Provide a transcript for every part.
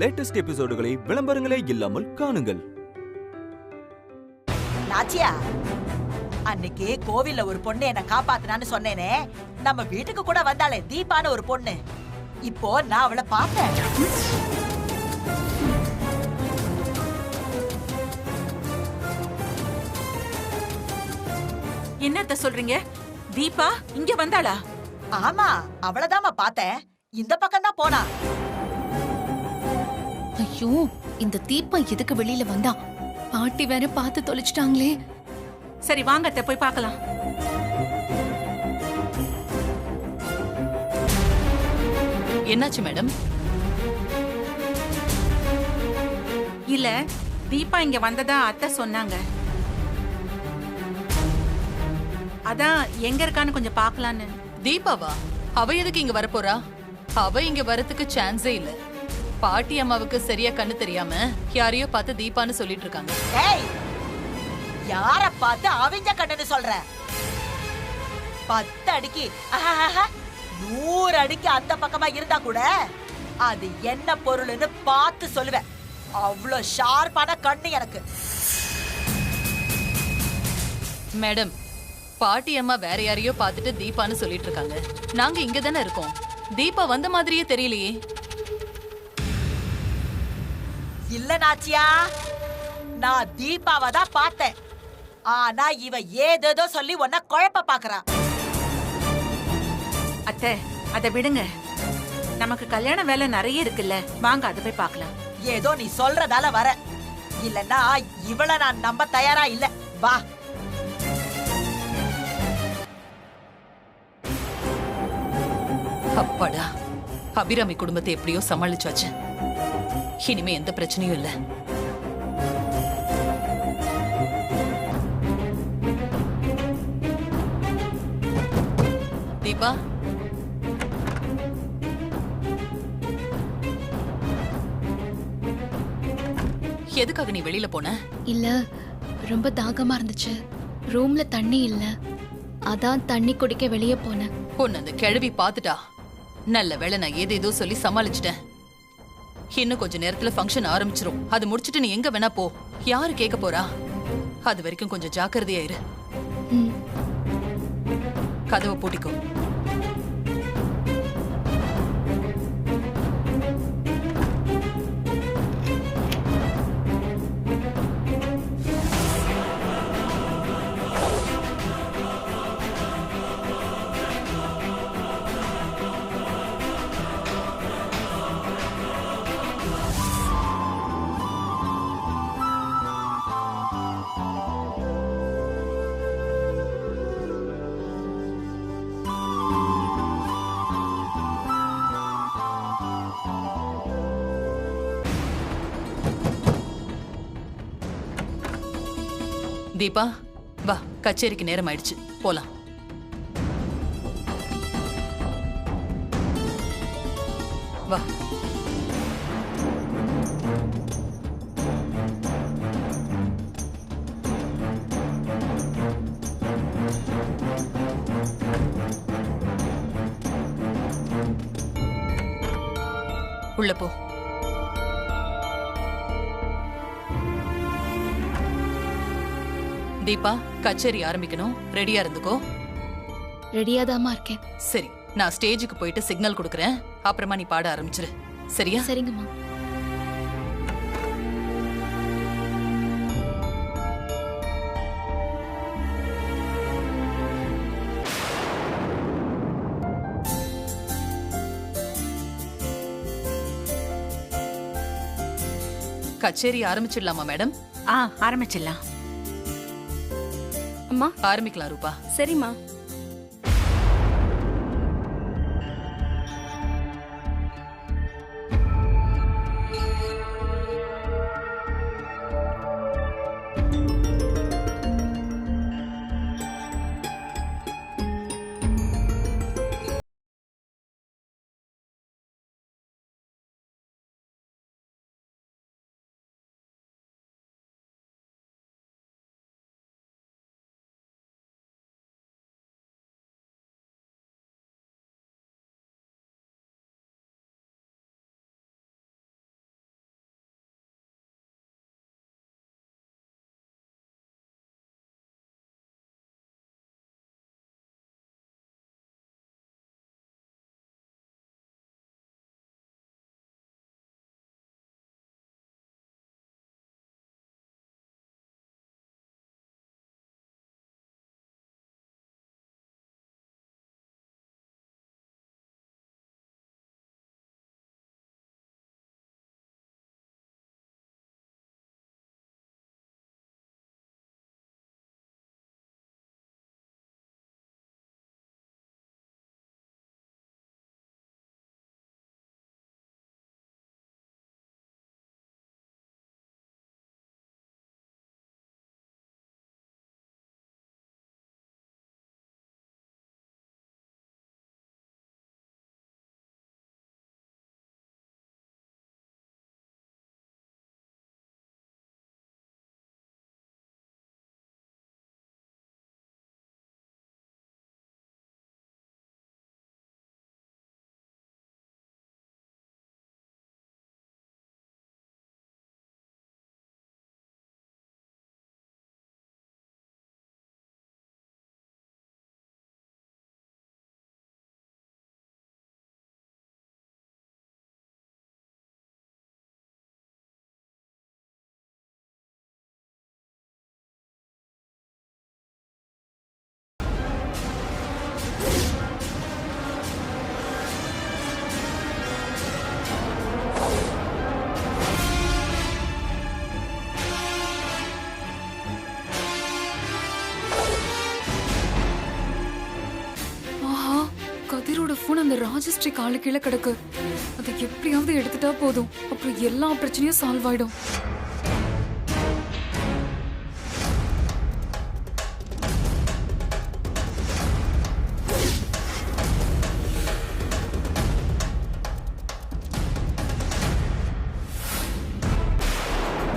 Latest எபிசோடுகளை விளம்பரங்களே இல்லாமல் காணுங்கள். நாச்சியா, அன்னைக்கு கோவில்ல ஒரு பொண்ணு என்ன காப்பாத்துனான்னு சொன்னேனே, நம்ம வீட்டுக்கு கூட வந்தாளே தீபான ஒரு பொண்ணு. இப்போ நான் அவளை பார்த்தேன். என்னத்த சொல்றீங்க? தீபா இங்க வந்தாளா? ஆமா, அவளதாமா பார்த்தேன். இந்த பக்கம் தான் போனா. ஐயோ, இந்த தீபா எதுக்கு வெளியில வந்தா? பாட்டி வேற பார்த்து தொலைச்சிட்டாங்களே. சரி வாங்க அத்தை, போய் பார்க்கலாம். என்னாச்சு மேடம்? இல்ல, தீபா இங்க வந்ததா அத்தை சொன்னாங்க. அதான் எங்க இருக்கான்னு கொஞ்சம் பார்க்கலான்னு. தீபாவா? அவ எதுக்கு இங்க வரப்போறா? அவ இங்க வரதுக்கு சான்ஸே இல்ல. பாட்டி அம்மாவுக்கு சரியா கண்ணு தெரியாம யாரையோ பார்த்து தீபான்னு சொல்லிட்டு இருக்காங்க. ஏய், யார பார்த்து அவிஞ்ச கண்ணுன்னு சொல்ற? 10 அடிக்கு 100 அடிக்கு அந்த பக்கமா இருந்தா கூட அது என்ன பொருள்னு பார்த்து சொல்லுவேன். அவ்வளோ ஷார்ப்பான கண்ணு எனக்கு. மேடம், பாட்டி அம்மா வேற யாரையோ பார்த்துட்டு தீபான்னு சொல்லிட்டு இருக்காங்க. நாங்க இங்க தானே இருக்கோம். தீபா வந்த மாதிரியே தெரியலையே. இல்ல நாச்சியா, நான் தீபாவை தான் பார்த்தேன். ஆனா இவ ஏதேதோ சொல்லி உன்ன குழப்ப பாக்குறா. அத்தை, அதை விடுங்க. நமக்கு கல்யாண வேலை நிறைய இருக்குல்ல, வாங்க அதை போய் பார்க்கலாம். ஏதோ நீ சொல்றதால வர, இல்லன்னா இவள நான் நம்ப தயாரா இல்ல. வா. அப்பாடா, அபிராமி குடும்பத்தை எப்படியோ சமாளிச்சாச்சு. இனிமே எந்த பிரச்சனையும் இல்ல. தீபா, எதுக்காக நீ வெளியில போன? இல்ல, ரொம்ப தாகமா இருந்துச்சு. ரூம்ல தண்ணி இல்ல, அதான் தண்ணி குடிக்க வெளியே போனேன். பொண்ணு அந்த கிழவி பாத்துட்டா. நல்ல வேளை நான் ஏதேதோ சொல்லி சமாளிச்சிட்டேன். இன்னும் கொஞ்ச நேரத்துல ஃபங்க்ஷன் ஆரம்பிச்சிரும். அது முடிச்சிட்டு நீ எங்க வேணா போ. யாரு கேட்க போறா? அது வரைக்கும் கொஞ்சம் ஜாக்கிரதையா இரு. ம். கதவை பூட்டிக்கோ. தீபா, வா, கச்சேரிக்கு நேரம் ஆயிடுச்சு, போலாம். வா. உள்ள போ. தீபா, கச்சேரி ஆரம்பிக்கணும். ரெடியா இருந்துக்கோ. ரெடியாதாமா இருக்கேன். சரி, நான் ஸ்டேஜுக்கு போயிட்டு சிக்னல் கொடுக்கறேன். அப்புறமா நீ பாட ஆரம்பிச்சிரு. சரியா? சரிங்கம்மா. கச்சேரி ஆரம்பிச்சிடலாமா மேடம்? ஆரம்பிச்சிடலாம். அம்மா, ஆரம்பிக்கலாம் ரூபா. சரிம்மா. ராஜஸ்ரீ காலு கீழே கிடக்கு. அதை எப்படியாவது எடுத்துட்டா போதும். அப்புறம் எல்லா பிரச்சனையும் சால்வ் ஆயிடும்.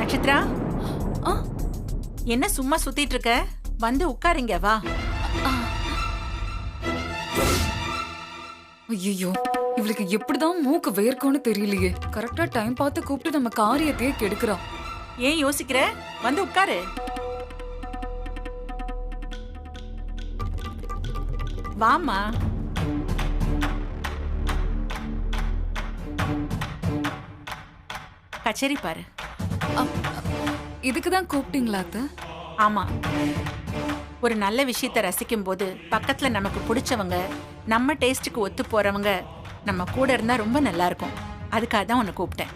நட்சத்திரா, ஆ, என்ன சும்மா சுத்திட்டு இருக்க? வந்து உட்காருங்க வா. ஐயோ, இவளுக்கு எப்படிதான் மூக்கு வேர்க்கும்னு தெரியலையே. கரெக்டா டைம் பார்த்து கூப்பிட்டு நம்ம காரியத்தையே கெடுக்கிறா. ஏன் யோசிக்கிற? வந்து உட்காரு. வாமா. கச்சேரி பாரு. இதுக்குதான் கூப்பிட்டீங்களா அத்தை? ஆமா, ஒரு நல்ல விஷயத்தை ரசிக்கும் போது பக்கத்துல நமக்கு பிடிச்சவங்க, நம்ம டேஸ்டுக்கு ஒத்து போறவங்க நம்ம கூட இருந்தா ரொம்ப நல்லா இருக்கும். அதுக்காக தான் உன்னை கூப்பிட்டேன்.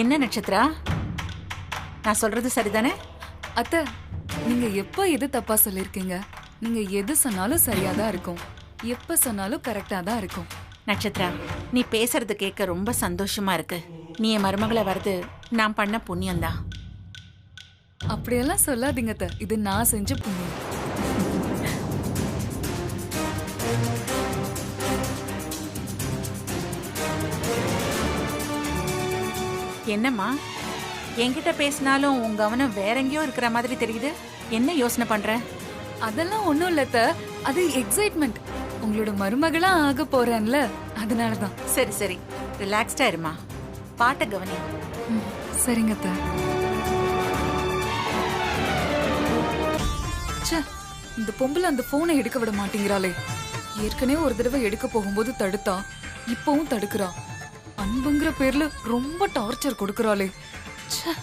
என்ன நட்சத்திரா, நான் சொல்றது சரிதானே? அத்தை, நீங்க எப்ப எது தப்பா சொல்லிருக்கீங்க? நீங்க எது சொன்னாலும் சரியாதான் இருக்கும். எப்ப சொன்னாலும் கரெக்டா தான் இருக்கும். நட்சத்திரா, நீ பேசுறது கேட்க ரொம்ப சந்தோஷமா இருக்கு. நீ என் மருமகளை வருது நான் பண்ண புண்ணியம்தான். அப்படியெல்லாம் சொல்லாதீங்க அத்தை. இது நான் செஞ்ச புண்ணியம். என்னம்மா, என்கிட்ட பேசினாலும் உன் கவனம் வேற எங்கேயோ இருக்கிற மாதிரி தெரியுது. என்ன யோசனை பண்ற? அதெல்லாம் ஒண்ணும் இல்ல அத்தை. அது எக்ஸைட்மெண்ட். உங்களோட மருமகளா ஆக போறேன்ல, அதனாலதான். சரி சரி, ரிலாக்ஸ்டா இருமா. பாட்ட கவனி. சரிங்க அத்தை. ச்சே, இந்த பொம்பளை அந்த போனை எடுக்க விட மாட்டேங்கிறாளே. ஏற்கனவே ஒரு தடவை எடுக்க போகும்போது தடுத்தா, இப்பவும் தடுக்கிறா. அன்புங்கிற பேர்ல ரொம்ப டார்ச்சர் கொடுக்கறாளே. ச்சே.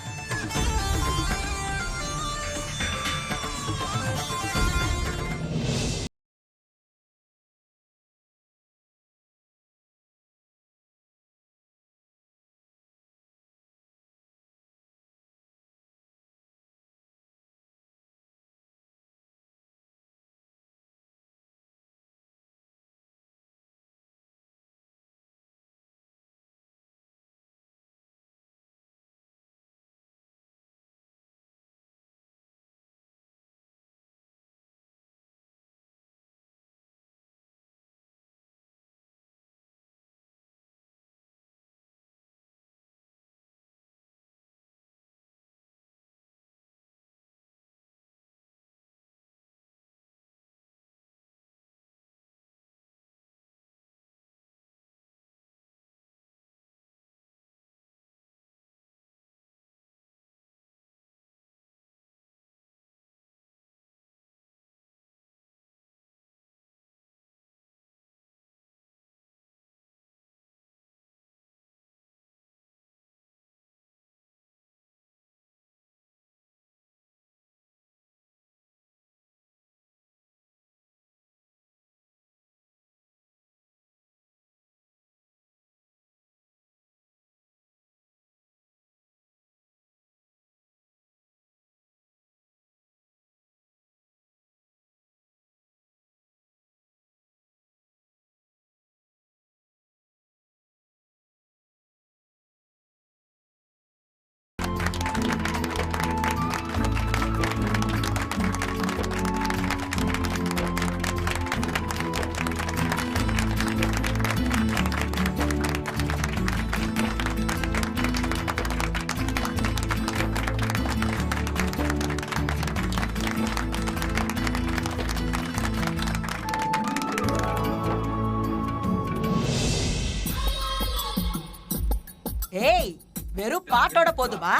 ஏய், வெறும் பாட்டோட போதுமா?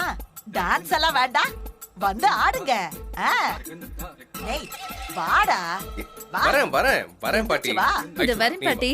டான்ஸ் எல்லாம் வேண்டாம். வந்து ஆடுங்க. ஆ. ஏய், வாடா. வா. வரேன் வரேன் வரேன் பாட்டி. வா. இந்த வரேன் பாட்டி.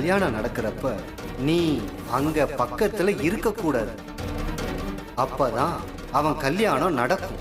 கல்யாணம் நடக்கிறப்ப நீ அங்க பக்கத்துல இருக்கக்கூடாது. அப்பதான் அவன் கல்யாணம் நடக்கும்.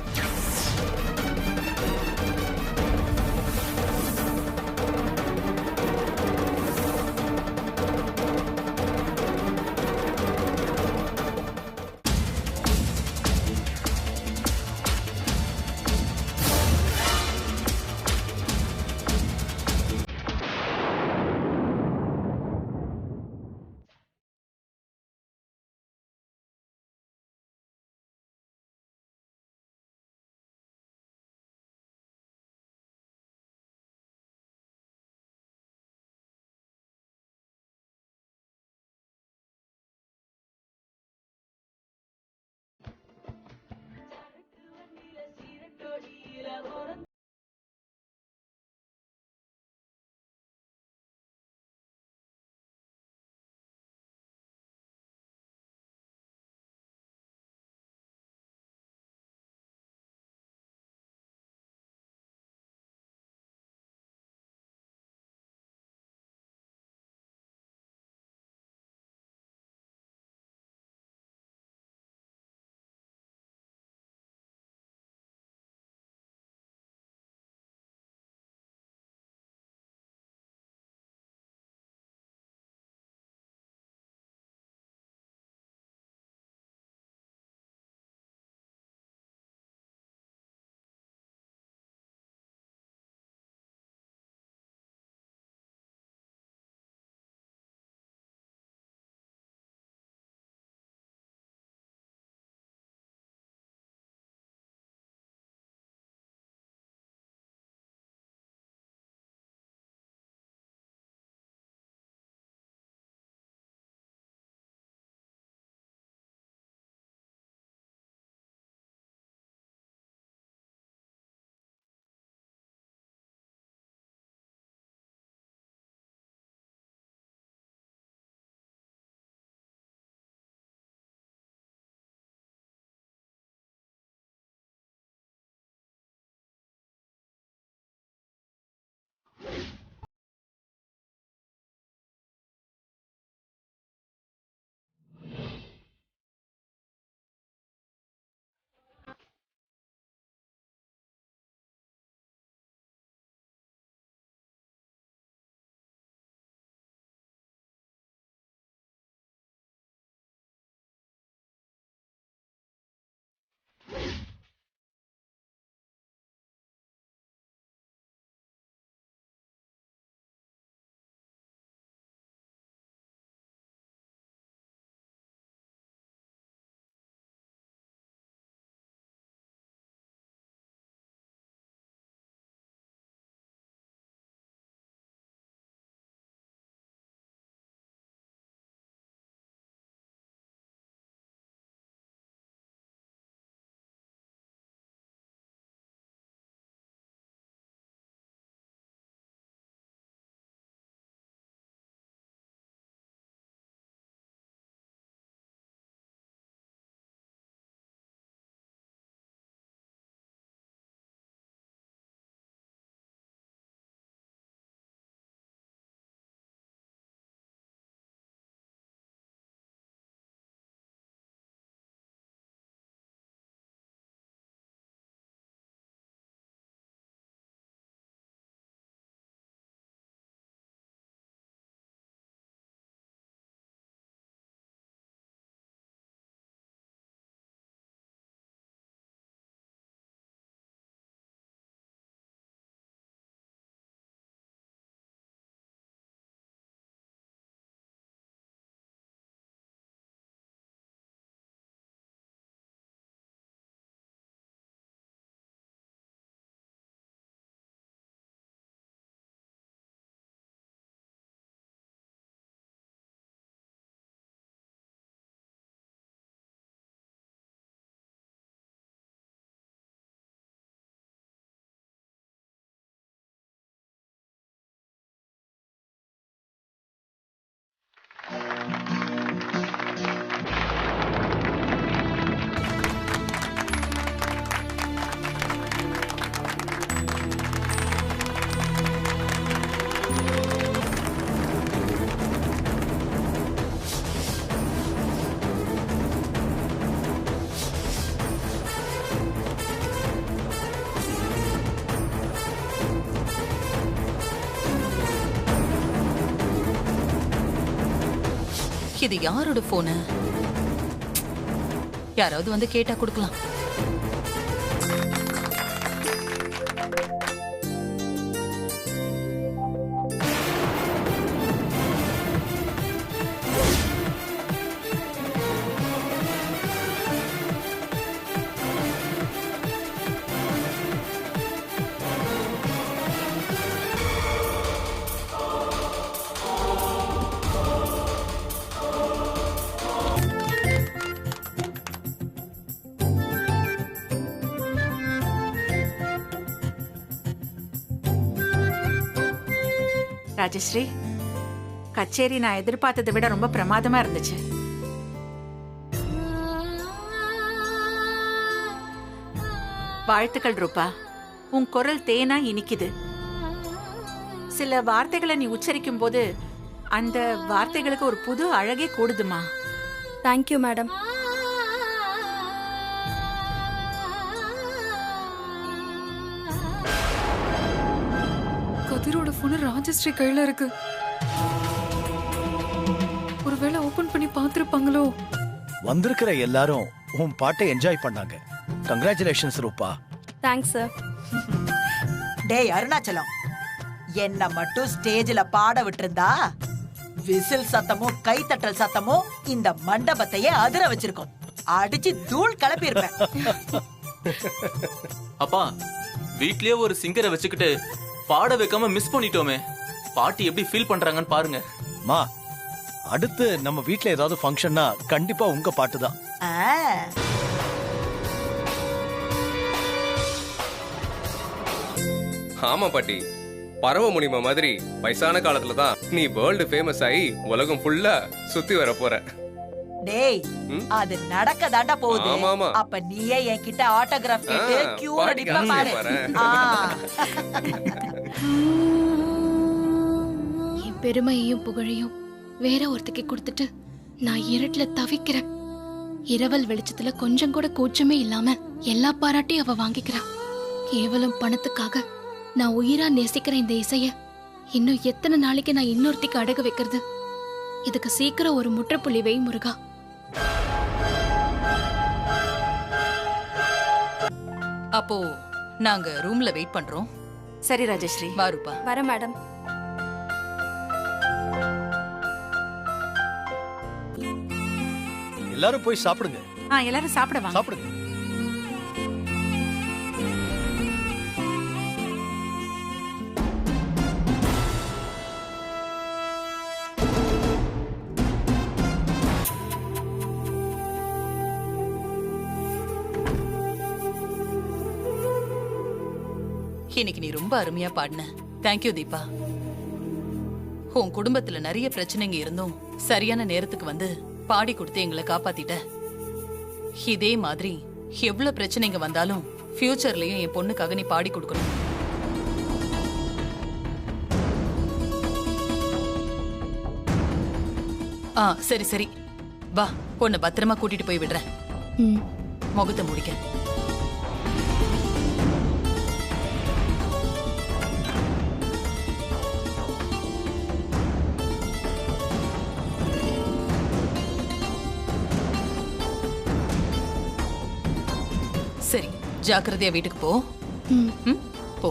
இது யாரோட போனு? யாராவது வந்து கேட்டா கொடுக்கலாம். ராஜஸ்ரீ, கச்சேரி நான் எதிர்பார்த்ததை விட ரொம்ப பிரமாதமா இருந்துச்சு. வாழ்த்துக்கள் ரூபா. உன் குரல் தேனா இனிக்குது. சில வார்த்தைகளை நீ உச்சரிக்கும் போது அந்த வார்த்தைகளுக்கு ஒரு புது அழகே கூடுதுமா. Thank you madam. கதிரோட போன் ராஜஸ்ரீ கையில இருக்கு. ஒருவேளை ஓபன் பண்ணி பாத்துருப்பாங்களோ? வந்திருக்கிற எல்லாரும் உன் பாட்டை என்ஜாய் பண்ணாங்க. கங்க்ராச்சுலேஷன்ஸ் ரூபா. Thanks sir. டேய் அருணாச்சலம், என்ன மட்டும் ஸ்டேஜ்ல பாட விட்டிருந்தா விசில் சத்தமும் கைத்தட்டல் சத்தமும் இந்த மண்டபத்தையே அதிர வச்சிருக்கோம். அடிச்சு தூள் கிளப்பி இருப்பேன். அப்பா, வீட்லயே ஒரு சிங்கரை வச்சுக்கிட்டு பாட வைக்காம மிஸ் பண்ணிட்டோமே. பாட்டி எப்படி ஃபீல் பண்றாங்கன்னு பாருங்க. மா, அடுத்து நம்ம வீட்ல ஏதாவது ஃபங்க்ஷன்னா கண்டிப்பா உங்க பாட்டு தான். ஆமா பாட்டி, பரவ முடியுமா மாதிரி வயசான காலத்துல தான் நீ வேர்ல்டு ஃபேமஸ் ஆகி உலகம் ஃபுல்லா சுத்தி வர போற. டேய், அது நடக்க தாண்டா போகுது. ஆமாமா. அப்ப நீயே என்கிட்ட ஆட்டோகிராஃப் கேட்டு கியூல நிப்ப பாரு. என் பெருமையையும் புகழையும் வேற ஒருத்தக்கு கொடுத்துட்டு நான் இருட்டுல தவிக்கிறேன். இரவல் வெளிச்சத்துல கொஞ்சம் கூட கூச்சமே இல்லாம எல்லா பாராட்டையும் அவ வாங்கிக்கிறா. கேவலம் பணத்துக்காக நான் உயிரா நேசிக்கிற இந்த இசைய இன்னும் எத்தனை நாளைக்கு நான் இன்னொருத்திக்கு அடகு வைக்கிறது? இதுக்கு சீக்கிரம் ஒரு முற்றுப்புள்ளி வை முருகா. அப்போ நாங்க ரூம்ல வெயிட் பண்றோம். சரி ராஜஸ்ரீ. வா ரூபா. வர மேடம். எல்லாரும் போய் சாப்பிடுங்க. எல்லாரும் சாப்பிட வாங்க. சாப்பிடுங்க. இன்னைக்கு நீ ரொம்ப அருமையா பாடின. தேங்க்யூ தீபா. உன் குடும்பத்துல நிறைய பிரச்சனைங்க இருந்தும் சரியான நேரத்துக்கு வந்து பாடி கொடுத்து எங்களை காப்பாத்திட்ட. இதே மாதிரி எவ்வளவு பிரச்சனைங்க வந்தாலும் ஃபியூச்சர்லயும் என் பொண்ணுக்காக நீ பாடி கொடுக்கணும். சரி சரி, வா, பொண்ணு பத்திரமா கூட்டிட்டு போய் விடுறேன். முகத்தை முடிக்க. சரி, ஜாக்கிரதையா வீட்டுக்கு போ. போ.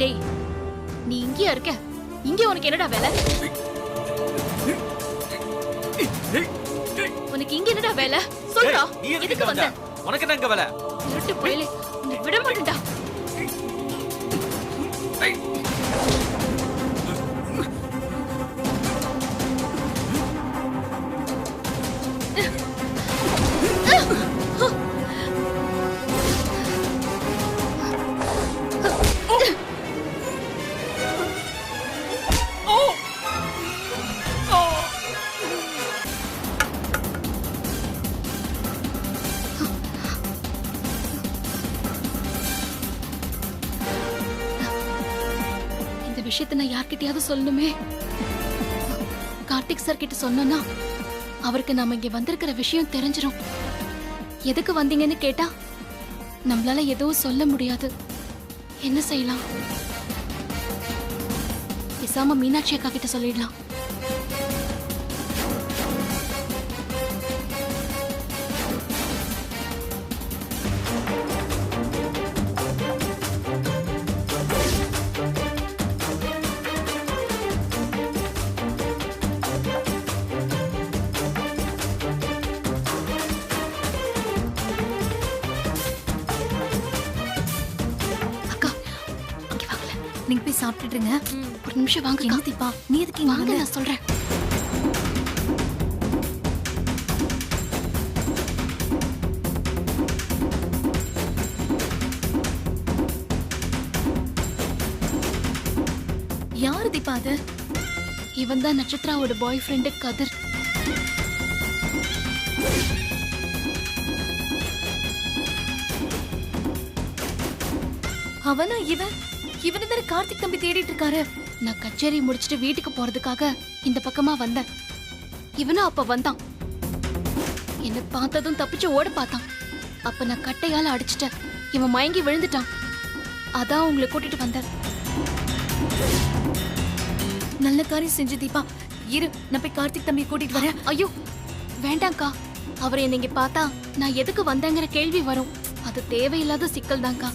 டேய், நீ இங்கேயா இருக்க? இங்கே உனக்கு என்னடா வேலை? உனக்கு இங்க என்னடா வேலை? சொல்றா, எதுக்கு வந்த? உனக்கு என்ன வேலை? இருட்டு போயிலே, உன்னை விட மாட்டேன்டா. இந்த விஷயத்தை நான் யார்கிட்டயாவது சொல்லணுமே. கார்த்திக் சார் கிட்ட சொன்னோம்னா அவருக்கு நாம இங்க வந்திருக்கிற விஷயம் தெரிஞ்சிரும். எதுக்கு வந்தீங்கன்னு கேட்டா நம்மளால எதுவும் சொல்ல முடியாது. என்ன செய்யலாம்? பேசாம மீனாட்சி அக்கா கிட்ட சொல்லிடலாம். நீங்க போய் சாப்பிட்டுடுங்க. ஒரு நிமிஷம் வாங்க. என்ன தீபா, நீ எதுக்கு இங்க வாங்க? வந்த? நான் சொல்றேன். யாரு தீபா அது? இவன் தான் நட்சத்திராவோட பாய் ஃப்ரெண்டு கதிர். அவனா இவன்? இவனை தானே கார்த்திக் தம்பி தேடிட்டு இருக்காரு. நான் கச்சேரி முடிச்சிட்டு வீட்டுக்கு போறதுக்காக இந்த பக்கமா வந்தேன். இவனும் அப்ப வந்தான். என்ன பார்த்ததும் தப்பிச்சு ஓட பார்த்தான். அப்ப நான் கட்டையால அடிச்சிட்டேன். இவன் மயங்கி விழுந்துட்டான். அதான் உங்களை கூட்டிட்டு வந்தேன். நல்ல காரியம் செஞ்சு தீபா. இரு, நான் போய் கார்த்திக் தம்பியை கூட்டிட்டு வரேன். ஐயோ வேண்டாம்க்கா. அவர் என்னை இங்க பார்த்தா நான் எதுக்கு வந்தேங்கிற கேள்வி வரும். அது தேவையில்லாத சிக்கல் தான்க்கா.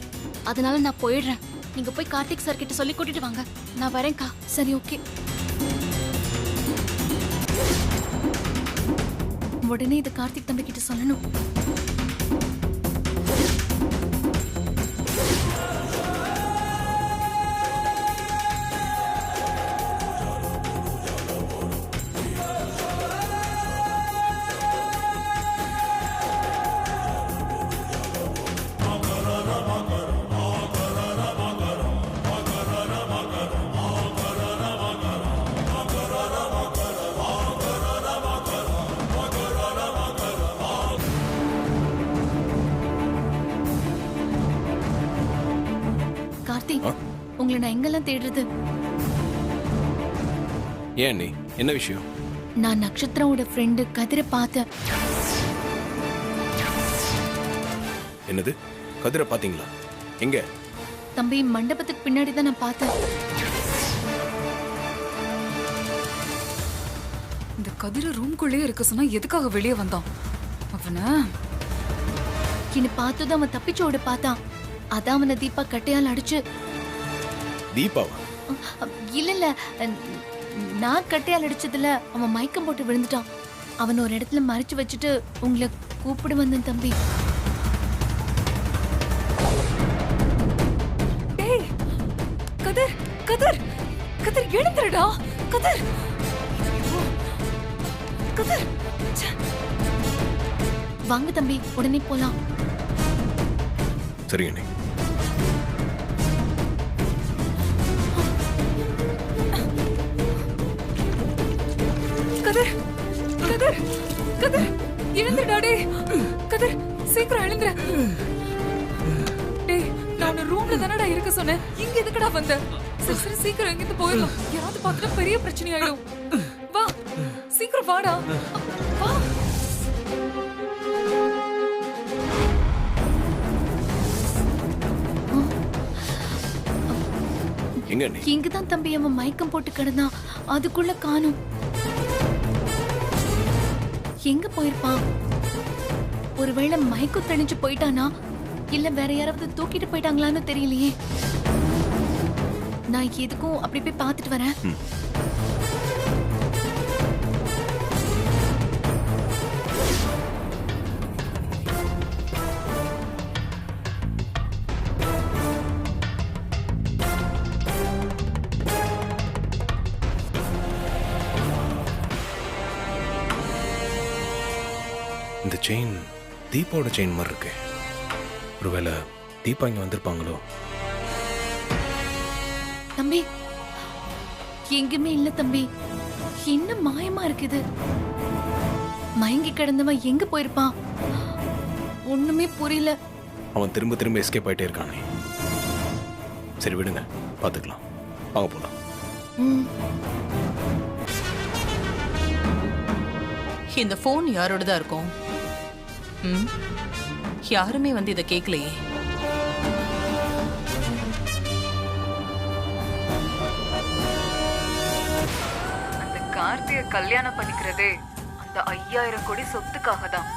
அதனால நான் போயிடுறேன். நீங்க போய் கார்த்திக் சார் கிட்ட சொல்லி கூட்டிட்டு வாங்க. நான் வரேன்க்கா. சரி, ஓகே. உடனே இதை கார்த்திக் தம்பி கிட்ட சொல்லணும். கார்த்திக், உங்களை நான் எங்கெல்லாம் தேடுறது? ஏன் நீ என்ன விஷயம்? நான் நட்சத்திரோட ஃப்ரெண்டு கதிரை பார்த்தேன். என்னது? கதிரை பாத்தீங்களா? எங்க? தம்பி, மண்டபத்துக்கு பின்னாடி தான் நான் பார்த்தேன். இந்த கதிர ரூம்குள்ளேயே இருக்க சொன்னா எதுக்காக வெளியே வந்தான்? அவன என்னை பார்த்ததும் அவன் தப்பிச்சு ஓட பார்த்தான். அதான் அவனை தீபா கட்டையால் அடிச்சு. தீபாவா? இல்ல இல்ல, நான் கட்டையால் அடிச்சதுல அவன் மயக்கம் போட்டு விழுந்துட்டான். அவன் ஒரு இடத்துல மறைச்சு வச்சுட்டு உங்களை கூப்பிட வந்தேன் தம்பி. டேய் கதிர், கதிர், கதிர் எழுந்துடா. கதிர், கதிர். வாங்க தம்பி, உடனே போலாம். சரி அண்ணே. கதிர், கதிர், கதிர் எழுந்துடா. டேய் கதிர், சீக்கிரம் எழுந்துற. டேய், நான் ரூம்ல தானடா இருக்க சொன்னேன். இங்க எதுக்குடா வந்த? சரி சரி, சீக்கிரம் எங்கிருந்து போயிடலாம். யாராவது பார்த்துட்டா பெரிய பிரச்சனை ஆயிடும். வா, சீக்கிரம் வாடா. வா. இங்கதான் தம்பி அவன் மயக்கம் போட்டு கிடந்தான். அதுக்குள்ள காணும். எங்க போயிருப்பான்? ஒருவேளை மயக்கம் தெளிஞ்சு போயிட்டானா, இல்ல வேற யாராவது தூக்கிட்டு போயிட்டாங்களான்னு தெரியலையே. நான் எதுக்கும் அப்படி போய் பார்த்துட்டு வரேன். இந்த செயின் தீபாவோட செயின் மாதிரி இருக்கு. ஒருவேளை தீபா இங்க வந்திருப்பாங்களோ? தம்பி, எங்குமே இல்ல தம்பி. என்ன மாயமா இருக்குது? மயங்கி கிடந்தவன் எங்க போயிருப்பான்? ஒண்ணுமே புரியல. அவன் திரும்ப திரும்ப எஸ்கேப் ஆயிட்டே இருக்கானே. சரி விடுங்க, பாத்துக்கலாம். வாங்க போலாம். இந்த போன் யாரோடதா இருக்கும்? ம், யாருமே வந்து இதை கேட்கலையே. அந்த கார்த்திய கல்யாணம் பண்ணிக்கிறதே அந்த 5000 கோடி சொத்துக்காக தான்.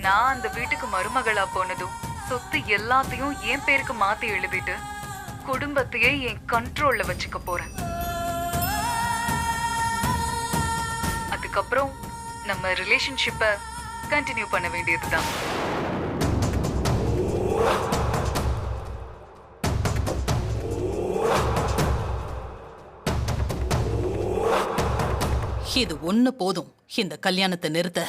நான் அந்த வீட்டுக்கு மருமகளா போனதும் சொத்து எல்லாத்தையும் என் பேருக்கு மாத்தி எழுதிட்டு குடும்பத்தையே என் கண்ட்ரோல்ல வச்சுக்க போறேன். அதுக்கப்புறம் நம்ம ரிலேஷன்ஷிப்பை கண்டினியூ பண்ண வேண்டியதுதான். இது ஒண்ணு போதும் இந்த கல்யாணத்தை நிறுத்த.